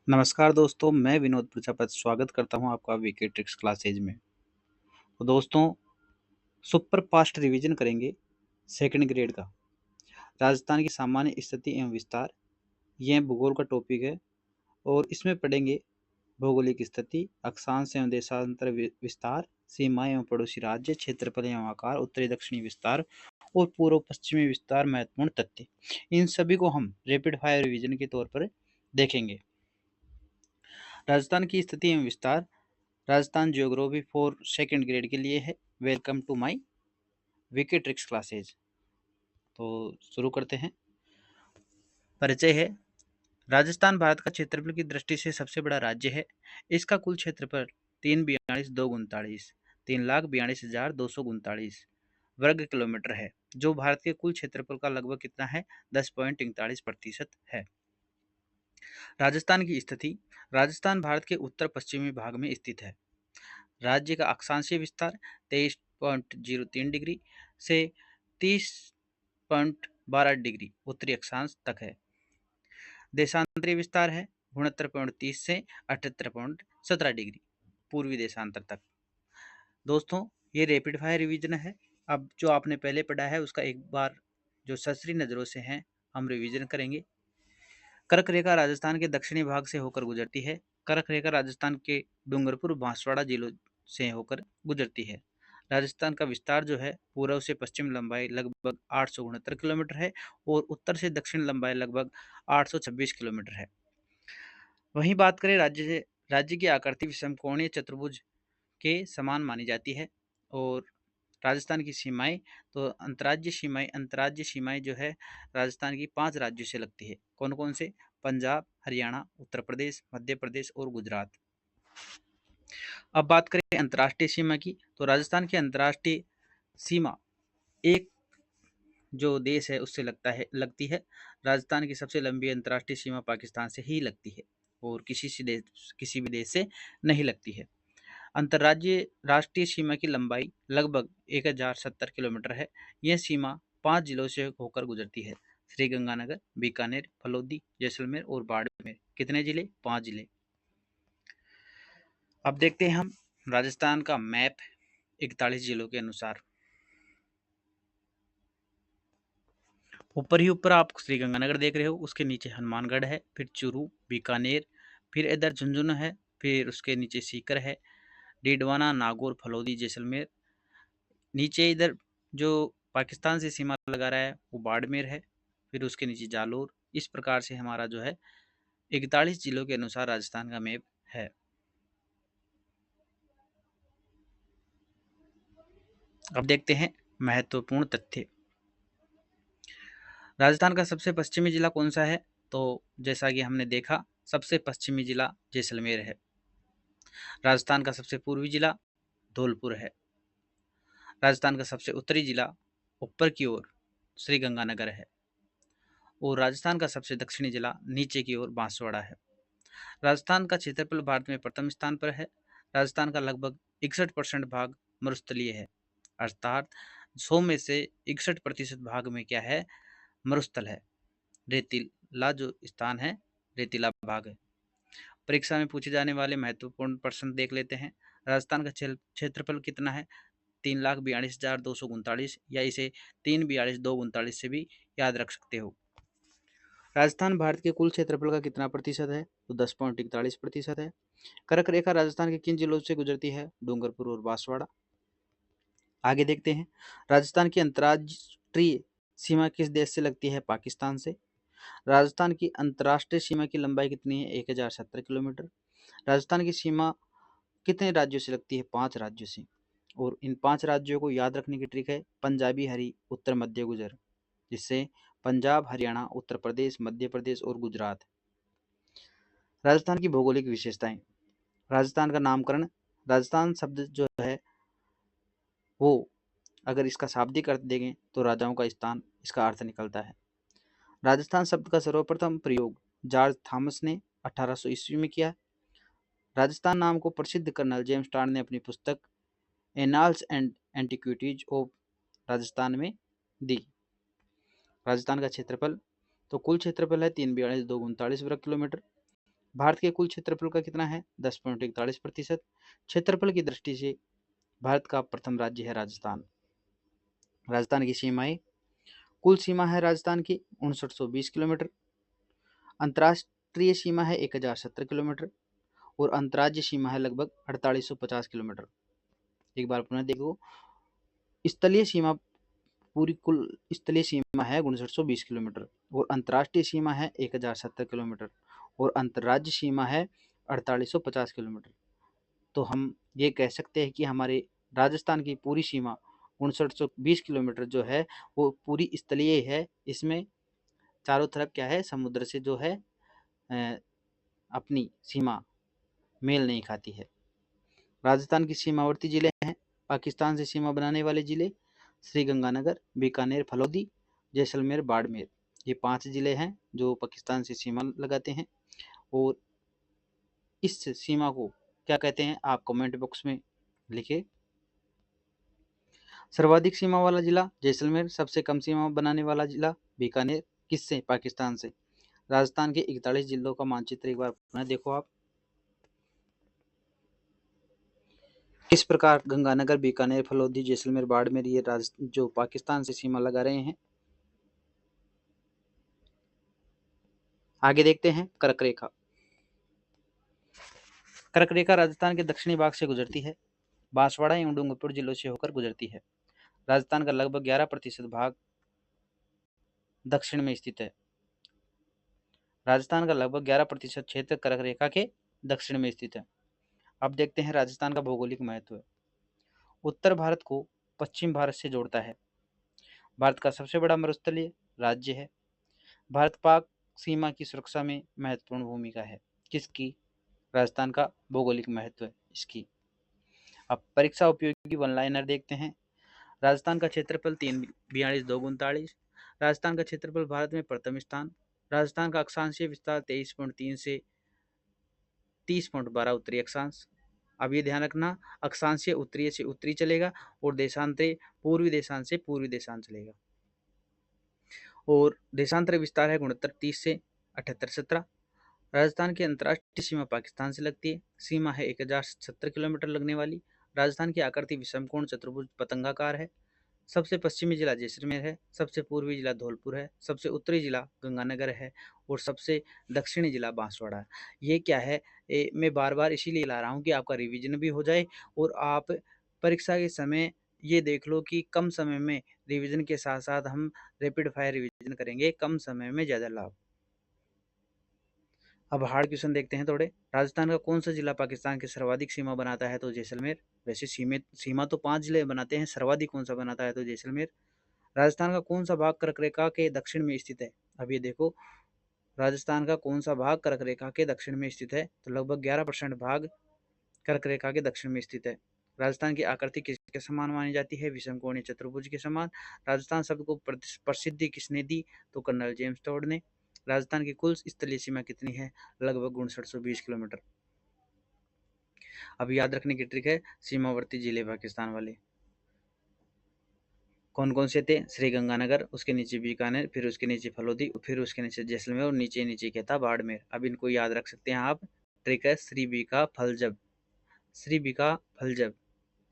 नमस्कार दोस्तों, मैं विनोद प्रजापति स्वागत करता हूं आपका वीके ट्रिक्स क्लासेज में। तो दोस्तों, सुपर फास्ट रिवीजन करेंगे सेकंड ग्रेड का। राजस्थान की सामान्य स्थिति एवं विस्तार, यह भूगोल का टॉपिक है और इसमें पढ़ेंगे भौगोलिक स्थिति, अक्षांश एवं देशांतर विस्तार, सीमाएं एवं पड़ोसी राज्य, क्षेत्रफल एवं आकार, उत्तरी दक्षिणी विस्तार और पूर्व पश्चिमी विस्तार। महत्वपूर्ण तथ्य, इन सभी को हम रैपिड फायर रिवीजन के तौर पर देखेंगे। राजस्थान की स्थिति एवं विस्तार। Rajasthan geography for second grade के लिए है। Welcome to my VK tricks classes. तो शुरू करते हैं। परिचय है। राजस्थान भारत का क्षेत्रफल की दृष्टि से सबसे बड़ा राज्य है। इसका कुल क्षेत्रफल 3,42,239 वर्ग किलोमीटर है, जो भारत के कुल क्षेत्रफल का लगभग कितना है 10.43% है। राजस्थान की स्थिति। राजस्थान भारत के उत्तर पश्चिमी भाग में स्थित है। राज्य का अक्षांशीय विस्तार 23.03 डिग्री से 30.12 डिग्री उत्तरी अक्षांश तक है। देशांतरीय विस्तार है 69.30 से 78.17 डिग्री पूर्वी देशांतर तक। दोस्तों, ये रैपिड फायर रिवीजन है। अब जो आपने पहले पढ़ा है उसका एक बार जो ससरी नज़रों से है हम रिवीजन करेंगे। कर्क रेखा राजस्थान के दक्षिणी भाग से होकर गुजरती है। कर्क रेखा राजस्थान के डूंगरपुर बांसवाड़ा जिलों से होकर गुजरती है। राजस्थान का विस्तार जो है पूर्व से पश्चिम लंबाई लगभग 869 किलोमीटर है और उत्तर से दक्षिण लंबाई लगभग 826 किलोमीटर है। वहीं बात करें राज्य की आकृति समकोणीय चतुर्भुज के समान मानी जाती है। और राजस्थान की सीमाएं, तो अंतर्राज्यीय सीमाएं जो है राजस्थान की 5 राज्यों से लगती है। कौन कौन से? पंजाब, हरियाणा, उत्तर प्रदेश, मध्य प्रदेश और गुजरात। अब बात करें अंतर्राष्ट्रीय सीमा की, तो राजस्थान की अंतर्राष्ट्रीय सीमा एक जो देश है उससे लगती है। राजस्थान की सबसे लंबी अंतर्राष्ट्रीय सीमा पाकिस्तान से ही लगती है और किसी भी देश से नहीं लगती है। अंतर्राज्यीय राष्ट्रीय सीमा की लंबाई लगभग 1070 किलोमीटर है। यह सीमा 5 जिलों से होकर गुजरती है। श्रीगंगानगर, बीकानेर, फलोदी, जैसलमेर और बाड़मेर। कितने जिले? 5 जिले। अब देखते हैं हम राजस्थान का मैप 41 जिलों के अनुसार। ऊपर ही ऊपर आप श्रीगंगानगर देख रहे हो, उसके नीचे हनुमानगढ़ है, फिर चूरू, बीकानेर, फिर इधर झुंझुनू है, फिर उसके नीचे सीकर है, डीडवाना, नागौर, फलोदी, जैसलमेर। नीचे इधर जो पाकिस्तान से सीमा लगा रहा है वो बाड़मेर है, फिर उसके नीचे जालोर। इस प्रकार से हमारा जो है 41 जिलों के अनुसार राजस्थान का मैप है। अब देखते हैं महत्वपूर्ण तथ्य। राजस्थान का सबसे पश्चिमी जिला कौन सा है? तो जैसा कि हमने देखा, सबसे पश्चिमी जिला जैसलमेर है। राजस्थान का सबसे पूर्वी जिला धौलपुर है। राजस्थान का सबसे उत्तरी जिला ऊपर की ओर श्रीगंगानगर है और राजस्थान का सबसे दक्षिणी जिला नीचे की ओर बांसवाड़ा है। राजस्थान का क्षेत्रफल भारत में प्रथम स्थान पर है। राजस्थान का लगभग 61% भाग मरुस्थलीय है, अर्थात 100 में से 61% भाग में क्या है? मरुस्थल है। रेतीला जो स्थान है, रेतीला भाग है। परीक्षा में पूछे जाने वाले महत्वपूर्ण प्रश्न देख लेते हैं। राजस्थान का क्षेत्रफल कितना है? 3,42,239, या इसे 3,42,239 से भी याद रख सकते हो। राजस्थान भारत के कुल क्षेत्रफल का कितना प्रतिशत है? तो 10.41% है। कर्क रेखा राजस्थान के किन जिलों से गुजरती है? डूंगरपुर और बांसवाड़ा। आगे देखते हैं। राजस्थान की अंतर्राष्ट्रीय सीमा किस देश से लगती है? पाकिस्तान से। राजस्थान की अंतर्राष्ट्रीय सीमा की लंबाई कितनी है? 1070 किलोमीटर। राजस्थान की सीमा कितने राज्यों से लगती है? 5 राज्यों से। और इन 5 राज्यों को याद रखने की ट्रिक है पंजाबी हरी उत्तर मध्य गुजर, जिससे पंजाब, हरियाणा, उत्तर प्रदेश, मध्य प्रदेश और गुजरात। राजस्थान की भौगोलिक विशेषताएं। राजस्थान का नामकरण। राजस्थान शब्द जो है वो अगर इसका शाब्दिक अर्थ देखें तो राजाओं का स्थान इसका अर्थ निकलता है। राजस्थान शब्द का सर्वप्रथम प्रयोग जॉर्ज थॉमस ने 1800 ईस्वी में किया। राजस्थान नाम को प्रसिद्ध कर्नल जेम्स टार्ड ने अपनी पुस्तक annals and antiquities of Rajasthan में दी। राजस्थान का क्षेत्रफल, तो कुल क्षेत्रफल है 3,42,239 वर्ग किलोमीटर। भारत के कुल क्षेत्रफल का कितना है? 10.41%। क्षेत्रफल की दृष्टि से भारत का प्रथम राज्य है राजस्थान। राजस्थान की सीमाएं, कुल सीमा है राजस्थान की 5920 किलोमीटर, अंतर्राष्ट्रीय सीमा है 1070 किलोमीटर और अंतर्राज्य सीमा है लगभग 4850 किलोमीटर। एक बार पुनः देखो, स्थलीय सीमा पूरी कुल स्थलीय सीमा है 5920 किलोमीटर और अंतर्राष्ट्रीय सीमा है 1070 किलोमीटर और अंतर्राज्य सीमा है 4850 किलोमीटर। तो हम ये कह सकते हैं कि हमारे राजस्थान की पूरी सीमा 5920 किलोमीटर जो है वो पूरी स्थलीय है। इसमें चारों तरफ क्या है, समुद्र से जो है अपनी सीमा मेल नहीं खाती है। राजस्थान की सीमावर्ती जिले हैं, पाकिस्तान से सीमा बनाने वाले जिले श्रीगंगानगर, बीकानेर, फलौदी, जैसलमेर, बाड़मेर। ये 5 जिले हैं जो पाकिस्तान से सीमा लगाते हैं। और इस सीमा को क्या कहते हैं आप कमेंट बॉक्स में लिखे। सर्वाधिक सीमा वाला जिला जैसलमेर, सबसे कम सीमा बनाने वाला जिला बीकानेर। किससे? पाकिस्तान से। राजस्थान के 41 जिलों का मानचित्र एक बार पुनः देखो आप। किस प्रकार गंगानगर, बीकानेर, फलौदी, जैसलमेर, बाड़मेर ये जो पाकिस्तान से सीमा लगा रहे हैं। आगे देखते हैं कर्क रेखा। कर्क रेखा राजस्थान के दक्षिणी भाग से गुजरती है, बांसवाड़ा एवं डूंगरपुर जिलों से होकर गुजरती है। राजस्थान का लगभग 11% भाग दक्षिण में स्थित है। राजस्थान का लगभग 11% क्षेत्र कर्क रेखा के दक्षिण में स्थित है। अब देखते हैं राजस्थान का भौगोलिक महत्व। उत्तर भारत को पश्चिम भारत से जोड़ता है। भारत का सबसे बड़ा मरुस्थलीय राज्य है। भारत पाक सीमा की सुरक्षा में महत्वपूर्ण भूमिका है। किसकी? राजस्थान का भौगोलिक महत्व इसकी। अब परीक्षा उपयोगी वन लाइनर देखते हैं। राजस्थान का क्षेत्रफल 342,239। राजस्थान का क्षेत्रफल भारत में प्रथम स्थान। राजस्थान का अक्षांशीय विस्तार 23.3 से 30.12 उत्तरी अक्षांश। अब ये ध्यान रखना, अक्षांशीय उत्तरी से उत्तरी चलेगा और देशांतरी पूर्वी देशांत से पूर्वी देशांत चलेगा। और देशांतर विस्तार है 6930 से 7817। राजस्थान की अंतर्राष्ट्रीय सीमा पाकिस्तान से लगती है। सीमा है 1070 किलोमीटर लगने वाली। राजस्थान की आकृति विषमकोण चतुर्भुज पतंगाकार है। सबसे पश्चिमी जिला जैसलमेर है, सबसे पूर्वी जिला धौलपुर है, सबसे उत्तरी जिला गंगानगर है और सबसे दक्षिणी जिला बांसवाड़ा है। ये क्या है, मैं बार बार इसीलिए ला रहा हूँ कि आपका रिवीजन भी हो जाए और आप परीक्षा के समय ये देख लो कि कम समय में रिवीजन के साथ साथ हम रैपिड फायर रिवीजन करेंगे, कम समय में ज़्यादा लाभ। अब हार्ड क्वेश्चन देखते हैं थोड़े। राजस्थान का कौन सा जिला पाकिस्तान के सर्वाधिक सीमा बनाता है? तो जैसलमेर। वैसे सीमा तो 5 जिले बनाते हैं, सर्वाधिक कौन सा बनाता है? तो जैसलमेर। राजस्थान का कौन सा भाग कर्क रेखा के दक्षिण में स्थित है? अब ये देखो, राजस्थान का कौन सा भाग कर्क रेखा के दक्षिण में स्थित है? तो लगभग 11% भाग कर्क रेखा के दक्षिण में स्थित है। राजस्थान की आकृति किसके समान मानी जाती है? विषमकोणीय चतुर्भुज के समान। राजस्थान शब्द को प्रसिद्धि किसने दी? तो कर्नल जेम्स टॉड ने। राजस्थान की कुल स्थलीय सीमा कितनी है? लगभग 5920 किलोमीटर। अब याद रखने की ट्रिक है, सीमावर्ती जिले पाकिस्तान वाले कौन कौन से थे? श्री गंगानगर, उसके नीचे बीकानेर, फिर उसके नीचे फलौदी, फिर उसके नीचे जैसलमेर और नीचे नीचे क्या था? बाड़मेर। अब इनको याद रख सकते हैं आप। ट्रिक है श्री बी का फल जब, श्री बी का फल जब,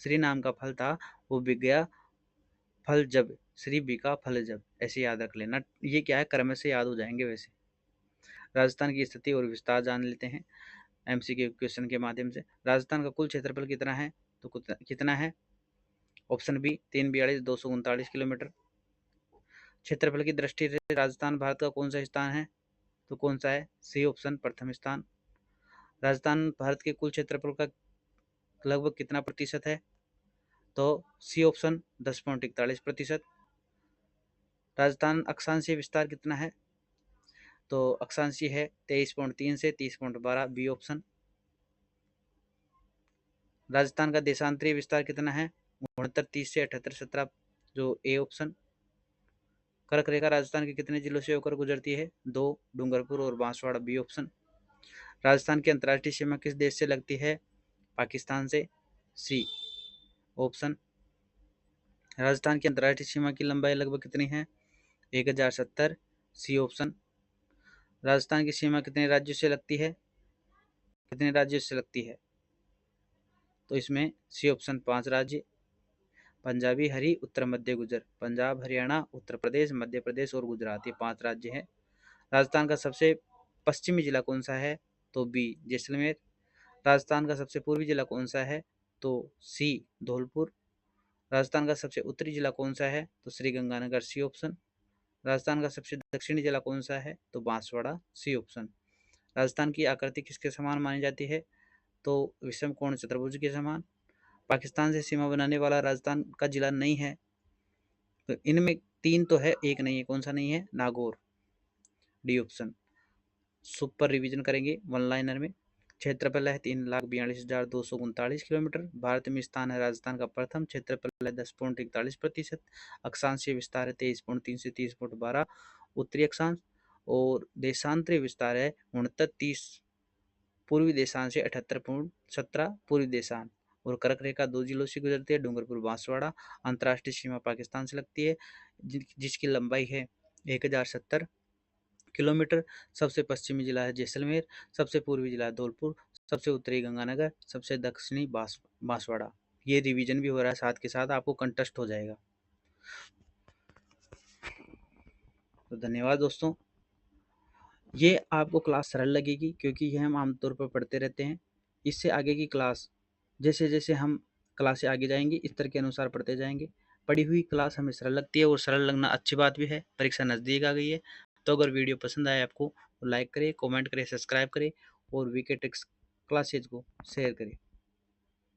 श्री नाम का फल था वो बिक गया फल जब, श्री बी का फल जब, ऐसे याद रख लेना। ये क्या है, क्रम से याद हो जाएंगे। वैसे राजस्थान की स्थिति और विस्तार जान लेते हैं एमसीक्यू क्वेश्चन के माध्यम से। राजस्थान का कुल क्षेत्रफल कितना है? तो कितना है? Option B 342,239 kilometre. क्षेत्रफल की दृष्टि से राजस्थान भारत का कौन सा स्थान है? तो कौन सा है? सी ऑप्शन, प्रथम स्थान। राजस्थान भारत के कुल क्षेत्रफल का लगभग कितना प्रतिशत है? तो सी ऑप्शन 10.41%। राजस्थान अक्षांशीय विस्तार कितना है? तो अक्षांशीय है 23.3 से 30.12, बी ऑप्शन। राजस्थान का देशांतरीय विस्तार कितना है? 6930 से 7817, जो ए ऑप्शन। कर्क रेखा राजस्थान के कितने जिलों से होकर गुजरती है? 2, डूंगरपुर और बांसवाड़ा, बी ऑप्शन। राजस्थान की अंतर्राष्ट्रीय सीमा किस देश से लगती है? पाकिस्तान से, सी ऑप्शन। राजस्थान की अंतर्राष्ट्रीय सीमा की लंबाई लगभग कितनी है? 1070, सी ऑप्शन। राजस्थान की सीमा कितने राज्यों से लगती है? कितने राज्यों से लगती है? तो इसमें सी ऑप्शन 5 राज्य, पंजाबी, हरी, उत्तर मध्य, गुजर। पंजाब, हरियाणा, उत्तर प्रदेश, मध्य प्रदेश और गुजरात, ये 5 राज्य हैं। राजस्थान का सबसे पश्चिमी जिला कौन सा है? तो बी जैसलमेर। राजस्थान का सबसे पूर्वी जिला कौन सा है? तो सी धौलपुर। राजस्थान का सबसे उत्तरी जिला कौन सा है? तो श्री गंगानगर, सी ऑप्शन। राजस्थान का सबसे दक्षिणी जिला कौन सा है? तो बांसवाड़ा, सी ऑप्शन। राजस्थान की आकृति किसके समान मानी जाती है? तो विषम कोण चतुर्भुज के समान। पाकिस्तान से सीमा बनाने वाला राजस्थान का जिला नहीं है, तो इनमें 3 तो है, एक नहीं है। कौन सा नहीं है? Nagaur, D option. Super revision करेंगे वन लाइनर में। क्षेत्रफल है 3,42,239 किलोमीटर। भारत में स्थान है राजस्थान का प्रथम। क्षेत्रफल है 10.41%। अक्षांशीय विस्तार है 23.3 से 30.12 उत्तरी अक्षांश। और देशांतरीय विस्तार है 69.30 पूर्वी देशांश से 78.17 पूर्वी देशांत। और कर्क रेखा 2 जिलों से गुजरती है, डूंगरपुर बांसवाड़ा। अंतर्राष्ट्रीय सीमा पाकिस्तान से लगती है, जिसकी लंबाई है 1070 किलोमीटर। सबसे पश्चिमी जिला है जैसलमेर, सबसे पूर्वी जिला है धौलपुर, सबसे उत्तरी गंगानगर, सबसे दक्षिणी बांसवाड़ा। ये रिवीजन भी हो रहा है, साथ के साथ आपको कंटेस्ट हो जाएगा। तो धन्यवाद दोस्तों। ये आपको क्लास सरल लगेगी क्योंकि ये हम आमतौर पर पढ़ते रहते हैं। इससे आगे की क्लास जैसे जैसे हम क्लास से आगे जाएंगे इस तरह के अनुसार पढ़ते जाएंगे। पढ़ी हुई क्लास हमें सरल लगती है और सरल लगना अच्छी बात भी है। परीक्षा नज़दीक आ गई है, तो अगर वीडियो पसंद आए आपको तो लाइक करें, कमेंट करें, सब्सक्राइब करें और वीके ट्रिक्स क्लासेज को शेयर करें।